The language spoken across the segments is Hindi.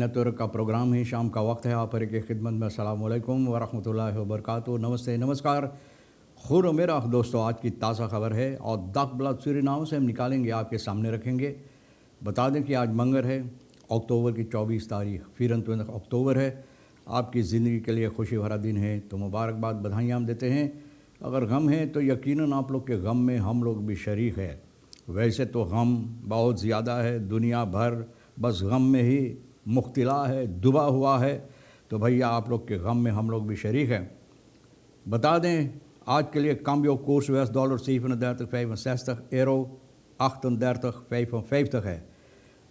नेटवर्क का प्रोग्राम है। शाम का वक्त है, आप पर की खिदमत में अस्सलाम वालेकुम व रहमतुल्लाहि व बरकातुहू। नमस्ते, नमस्कार। खुर मेरा दोस्तों, आज की ताज़ा खबर है और दागब्लाद सूरीनाम से हम निकालेंगे, आपके सामने रखेंगे। बता दें कि आज मंगर है, अक्टूबर की 24 तारीख, फिर 29 अक्टूबर है। आपकी ज़िंदगी के लिए खुशी भरा दिन है, तो मुबारकबाद, बधाइयाँ हम देते हैं। अगर गम है तो यकीनन आप लोग के गम में हम लोग भी शरीक है। वैसे तो गम बहुत ज़्यादा है, दुनिया भर बस गम में ही मुख्तला है, डूबा हुआ है। तो भैया आप लोग के गम में हम लोग भी शरीक हैं। बता दें आज के लिए cambio koers US-dollar 37,65, euro 38,55 है।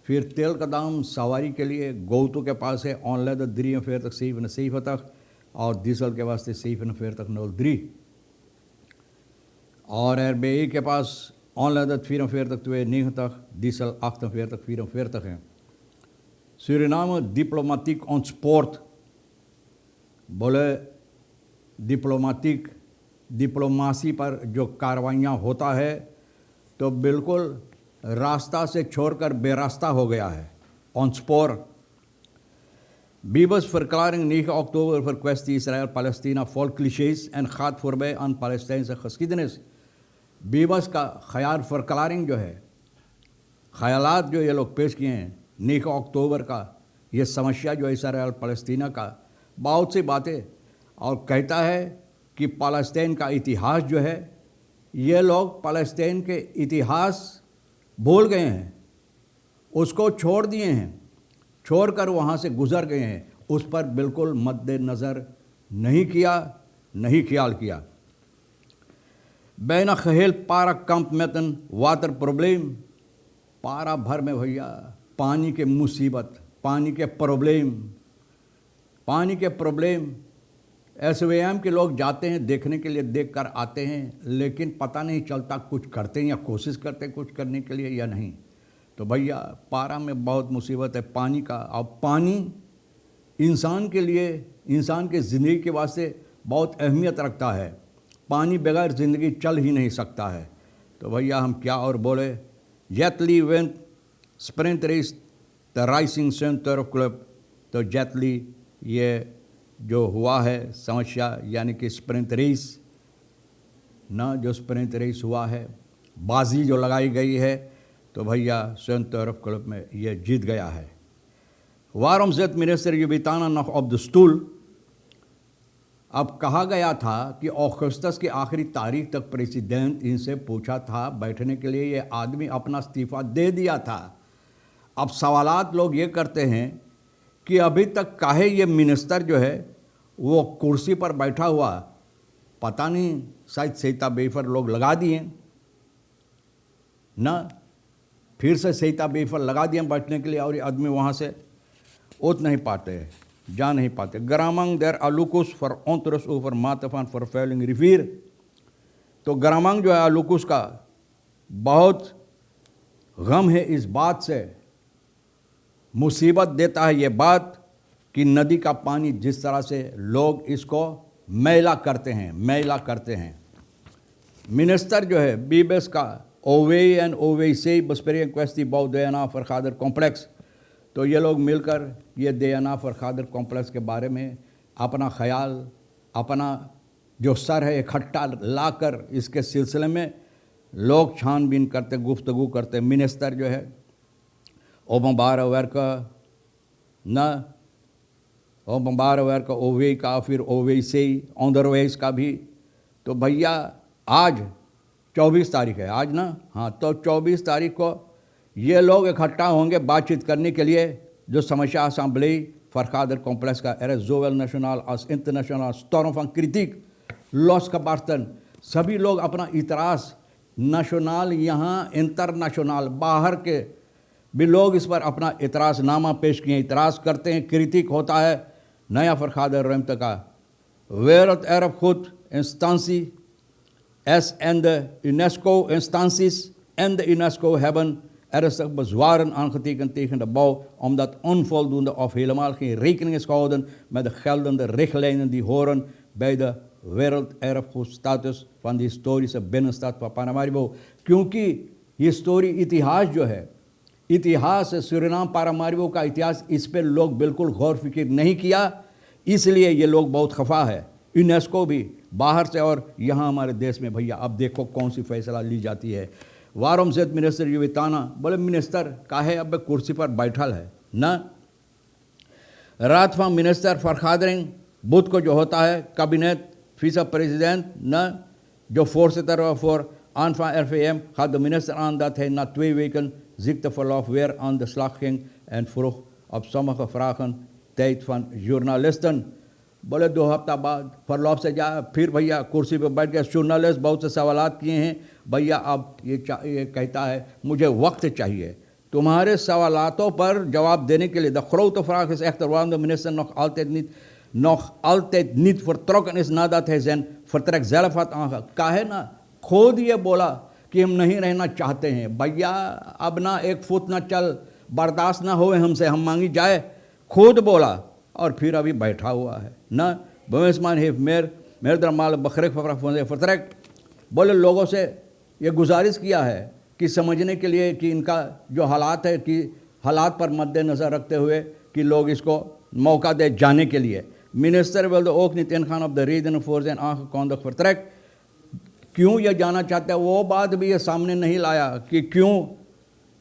फिर तेल का दाम सवारी के लिए गोतो के पास है ऑनलाइन 43,77 और डीजल के वास्ते 47,03 और RBI के पास ऑनलाइन 44,92, डीजल 48,44 है। सूरीनाम डिप्लोमेटिक ऑन स्पोर्ट, बोले डिप्लोमासी पर जो कार्रवाइयाँ होता है तो बिल्कुल रास्ता से छोड़कर बेरास्ता हो गया है। On spore Bibas verklaring 9 oktober voor kwestie Israël-Palestina vol clichés en gaat voorbij aan Palestijnse geschiedenis। बीबस का ख्याल फरकलारिंग जो है, ख्यालात जो ये लोग पेश किए हैं 9 अक्टूबर का, ये समस्या जो इसराइल पलस्तीना का, बहुत सी बातें, और कहता है कि फ़लस्तीन का इतिहास जो है, ये लोग फ़लस्तीन के इतिहास भूल गए हैं, उसको छोड़ दिए हैं, छोड़कर वहाँ से गुज़र गए हैं, उस पर बिल्कुल मद्देनज़र नहीं किया, नहीं ख्याल किया। बैना खहेल पारा कंप मेतन वाटर प्रॉब्लम, पारा भर में भैया पानी के मुसीबत, पानी के प्रॉब्लम। SVM के लोग जाते हैं देखने के लिए, देख कर आते हैं, लेकिन पता नहीं चलता कुछ करते हैं या कोशिश करते हैं कुछ करने के लिए या नहीं। तो भैया पारा में बहुत मुसीबत है पानी का, और पानी इंसान के लिए, इंसान के ज़िंदगी के वास्ते बहुत अहमियत रखता है। पानी बगैर ज़िंदगी चल ही नहीं सकता है। तो भैया हम क्या और बोले। Jaitley went sprint race the Rising Sun turf club, तो जेटली ये जो हुआ है समस्या, यानी कि स्प्रिंट रेस ना, जो स्प्रिंट रेस हुआ है, बाजी जो लगाई गई है, तो भैया सन टर्फ क्लब में ये जीत गया है। वारम ज़ेत मिनिस्टर युबिताना नख ऑफ द स्टूल, अब कहा गया था कि अगस्त की आखिरी तारीख तक प्रेसिडेंट इनसे पूछा था बैठने के लिए, ये आदमी अपना इस्तीफ़ा दे दिया था। अब सवालात लोग ये करते हैं कि अभी तक काहे ये मिनिस्टर जो है वो कुर्सी पर बैठा हुआ, पता नहीं शायद सईता बेफर लोग लगा दिए ना, फिर से सईता बेफर लगा दिए बैठने के लिए, और ये आदमी वहाँ से उठ नहीं पाते, जा नहीं पाते। ग्रामंग देर अलुकुस फॉर ऑन्टरस ओवर मातफान फॉर फेलिंग रिफीर, तो ग्रामंग जो है अलुकुस का बहुत गम है इस बात से, मुसीबत देता है ये बात कि नदी का पानी जिस तरह से लोग इसको मैला करते हैं। मिनिस्टर जो है बीबेस का ओवे एंड ओवे से बस्पेरियन क्वेस्टी बाउ दयाना फर खादर कॉम्प्लेक्स, तो ये लोग मिलकर ये दयाना फर खादर कॉम्प्लेक्स के बारे में अपना ख्याल, अपना जो सर है इकट्ठा लाकर इसके सिलसिले में लोग छानबीन करते, गुफ्तगू करते। मिनिस्टर जो है ओबम्बार अवेर का न, ओबम्बार अवेर का ओवे का, फिर ओवे से ऑनदरवेज का भी। तो भैया आज 24 तारीख है आज ना, हाँ, तो 24 तारीख को ये लोग इकट्ठा होंगे बातचीत करने के लिए, जो समस्या असेंबली फरखादर कॉम्प्लेक्स का एरस जोवेल नेशनल और international storm of critic loss का बर्तन, सभी लोग अपना इतराज़ नेशनल, यहाँ इंटरनेशनल बाहर के भी लोग इस पर अपना इतराज़नामा पेश किए, इतराज़ करते हैं, क्रिटिक होता है नया फरखादर रहमत का। वेरत अरब खुद इंस्टांसी एस एंड यूनेस्को इंस्टांसिस एंड UNESCO hebben er zich bezwaren aangetekend tegen de bouw, omdat onvoldoende of helemaal geen rekening is gehouden met de geldende richtlijnen die horen bij de werelderfgoedstatus van de historische binnenstad van Paramaribo। क्योंकि हिस्टोरी इतिहास जो है इतिहास सूरीनाम पारामारिबो का इतिहास, इस पर लोग बिल्कुल गौर फिक्र नहीं किया, इसलिए ये लोग बहुत खफा है। यूनेस्को भी बाहर से और यहाँ हमारे देश में भैया अब देखो कौन सी फैसला ली जाती है। वारम से मिनिस्टर युविताना बोले मिनिस्टर काहे अब कुर्सी पर बैठल है ना। रात फॉर्म मिनिस्टर फरखादरिंग बुध को जो होता है कैबिनेट फीस प्रेसिडेंट न जो फोर्स तरफ for Aanvang RVM gaat de minister aan dat hij na 2 weken ziekteverlof weer aan de slag ging en vroeg op sommige vragen tijd van journalisten. बोले 2 हफ्ता बाद फरलॉफ से जा फिर भैया कुर्सी पे बैठ गया। जर्नलिस्ट बहुत से सवालात किए हैं, भैया अब ये कहता है मुझे वक्त चाहिए तुम्हारे सवालातों पर जवाब देने के लिए। The grote vraag is echter waarom de minister nog altijd niet vertrokken is nadat hij zijn vertrek zelf had aangekondigd. काहे ना खुद ये बोला कि हम नहीं रहना चाहते हैं। भैया अब ना 1 फुट ना चल, बर्दाश्त ना होए हमसे, हम मांगी जाए, खुद बोला और फिर अभी बैठा हुआ है ना। बमेस्मान हिफ मेर दरमाल बखरेक फतरक बोले लोगों से ये गुजारिश किया है कि समझने के लिए कि इनका जो हालात है कि हालात पर मद्देनज़र रखते हुए कि लोग इसको मौका दे जाने के लिए। Minister wilde ook niet ingaan op de redenen voor zijn aangekondigd vertrek। क्यों यह जाना चाहते हैं वो बात भी ये सामने नहीं लाया कि क्यों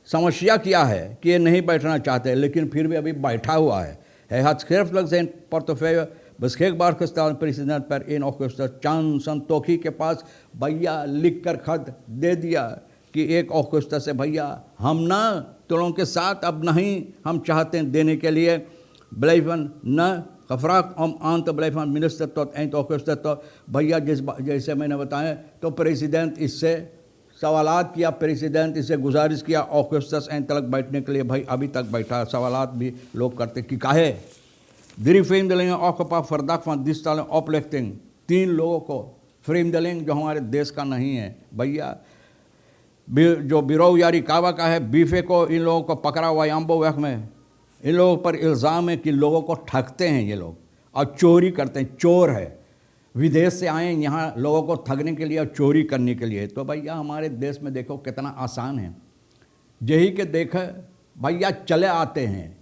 समस्या क्या है कि ये नहीं बैठना चाहते, लेकिन फिर भी अभी बैठा हुआ है। Hij had schriftelijk zijn portefeuille beschikbaar gesteld president per 1 अगस्त चांद संतोखी के पास भैया लिख कर खत दे दिया कि 1 अगस्त से भैया हम ना तुलों के साथ अब नहीं हम चाहते हैं देने के लिए blijven न गफराक आन तो blijven मिनिस्टर तो 1 अगस्त तो भैया जैसे मैंने बताया तो प्रेसिडेंट इससे सवालात किया, प्रेसिडेंट इससे गुजारिश किया अगस्त एंड तक बैठने के लिए। भाई अभी तक बैठा, सवालात भी लोग करते कि काहे 3 vreemdelingen opgepakt verdacht van diefstal en oplichting। 3 लोगों को vreemdeling जो हमारे देश का नहीं है भैया, जो बिरो यारी कावा का है, बीफे को इन लोगों को पकड़ा हुआ याम्बो वैक में। इन लोगों पर इल्ज़ाम है कि लोगों को ठगते हैं ये लोग और चोरी करते हैं, चोर है, विदेश से आए यहाँ लोगों को ठगने के लिए और चोरी करने के लिए। तो भैया हमारे देश में देखो कितना आसान है, यही के देख भैया चले आते हैं,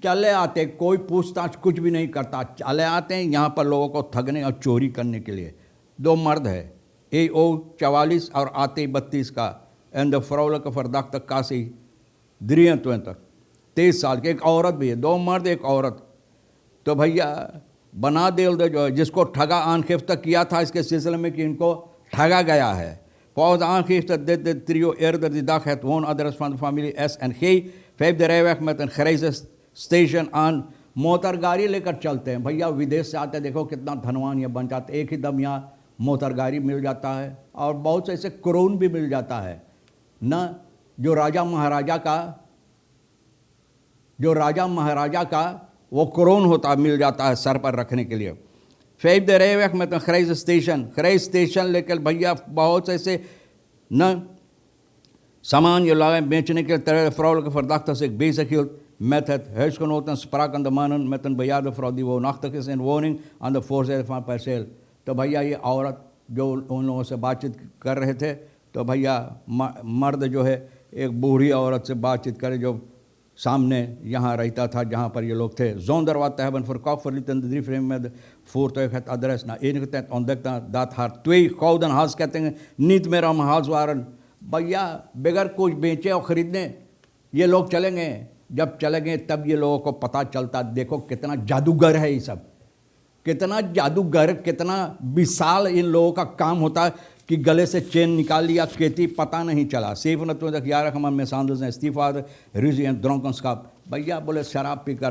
चले आते, कोई पूछताछ कुछ भी नहीं करता, चले आते हैं यहाँ पर लोगों को ठगने और चोरी करने के लिए। 2 मर्द है, AO 44 और AT 32 का and the vrouwelijke verdachte Kasi 23 साल की, एक औरत भी है, 2 मर्द 1 औरत। तो भैया बना दे जो जिसको ठगा aangeeft किया था इसके सिलसिले में कि इनको ठगा गया है। Volgens aangifte deed de trio eerder die dag het woonadres van de familie S en G 5e rijweg met een grijze station आन मोटर गाड़ी लेकर चलते हैं। भैया विदेश से आते देखो कितना धनवान ये बन जाते, एक ही दम यहाँ मोटर गाड़ी मिल जाता है और बहुत से ऐसे क्रोन भी मिल जाता है ना, जो राजा महाराजा का वो क्रोन होता मिल जाता है सर पर रखने के लिए। 5e rijweg met een grijze station लेकर भैया बहुत से ऐसे न सामान je lagen बेचने के लिए vrouwelijke verdachte zich bezig hield met het huisgenoten sprakende mannen met een bejaarde vrouw die woonachtig is in woning aan de voorzijde van perceel। तो भैया ये औरत जो उन लोगों से बातचीत कर रहे थे, तो भैया मर्द जो है एक बूढ़ी औरत से बातचीत करे जो सामने यहाँ रहता था जहाँ पर ये लोग थे। Zonder wat te hebben verkocht verlieten de 3 vreemden met voertuig het adres। Na enige tijd ontdekte dat haar 2 gouden halskettingen niet meer om hals waren। भैया बगैर कुछ बेचे और ख़रीदने ये लोग चलेंगे, जब चलेंगे तब ये लोगों को पता चलता। देखो कितना जादूगर है ये सब, कितना जादूगर, कितना विशाल इन लोगों का काम होता है कि गले से चेन निकाल लिया, खेती पता नहीं चला। 27 jaar man met zijn zijn stiefvader ruzie en dronkenschap। भैया बोले शराब पीकर,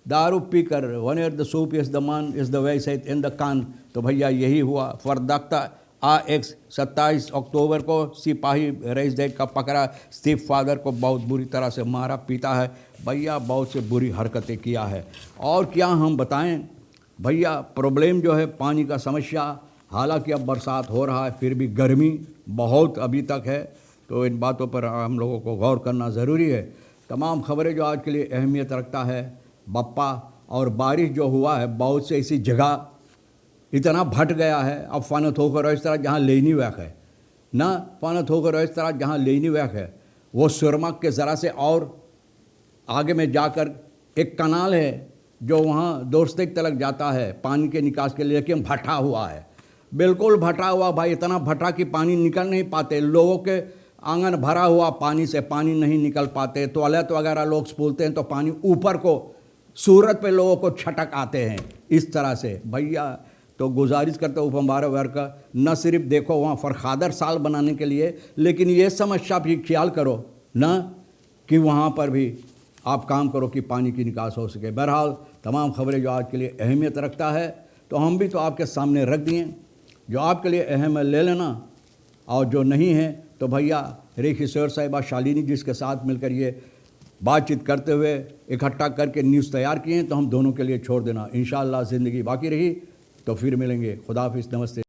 दारू पीकर, wanneer de soep is de man is de wijsheid in de kan। तो भैया यही हुआ। फरदाख्ता AX 27 अक्टूबर को सिपाही रईस डेट का पकड़ा, स्टीफ फादर को बहुत बुरी तरह से मारा पीटा है भैया, बहुत से बुरी हरकतें किया है। और क्या हम बताएं भैया, प्रॉब्लम जो है पानी का समस्या, हालांकि अब बरसात हो रहा है फिर भी गर्मी बहुत अभी तक है, तो इन बातों पर हम लोगों को गौर करना ज़रूरी है। तमाम खबरें जो आज के लिए अहमियत रखता है बप्पा, और बारिश जो हुआ है बहुत से ऐसी जगह इतना भट गया है। अब फानत होकर इस तरह जहाँ लेनी वैक है ना, फानत होकर इस तरह जहाँ लेनी वैक है वो सुरमक के ज़रा से और आगे में जाकर एक कनाल है जो वहाँ दोस्तेक तलक जाता है पानी के निकास के लिए, लेकिन भटा हुआ है, बिल्कुल भटा हुआ भाई, इतना भटा कि पानी निकल नहीं पाते, लोगों के आंगन भरा हुआ पानी से पानी नहीं निकल पाते, टॉयलेट वगैरह लोग स्पूलते हैं तो पानी ऊपर को सूरत पे लोगों को छटक आते हैं इस तरह से। भैया तो गुजारिश करते हो उपम्बारा वर्ग का, न सिर्फ देखो वहाँ फरखादर साल बनाने के लिए, लेकिन ये समस्या भी ख्याल करो ना कि वहाँ पर भी आप काम करो कि पानी की निकास हो सके। बहरहाल तमाम खबरें जो आज के लिए अहमियत रखता है तो हम भी तो आपके सामने रख दिए, जो आपके लिए अहम है ले लेना, और जो नहीं है तो भैया रेखी सर साहिबा शालिनी जिसके साथ मिलकर ये बातचीत करते हुए इकट्ठा करके न्यूज़ तैयार किए हैं तो हम दोनों के लिए छोड़ देना। इंशाअल्लाह ज़िंदगी बाकी रही तो फिर मिलेंगे। खुदा हाफिज़, नमस्ते।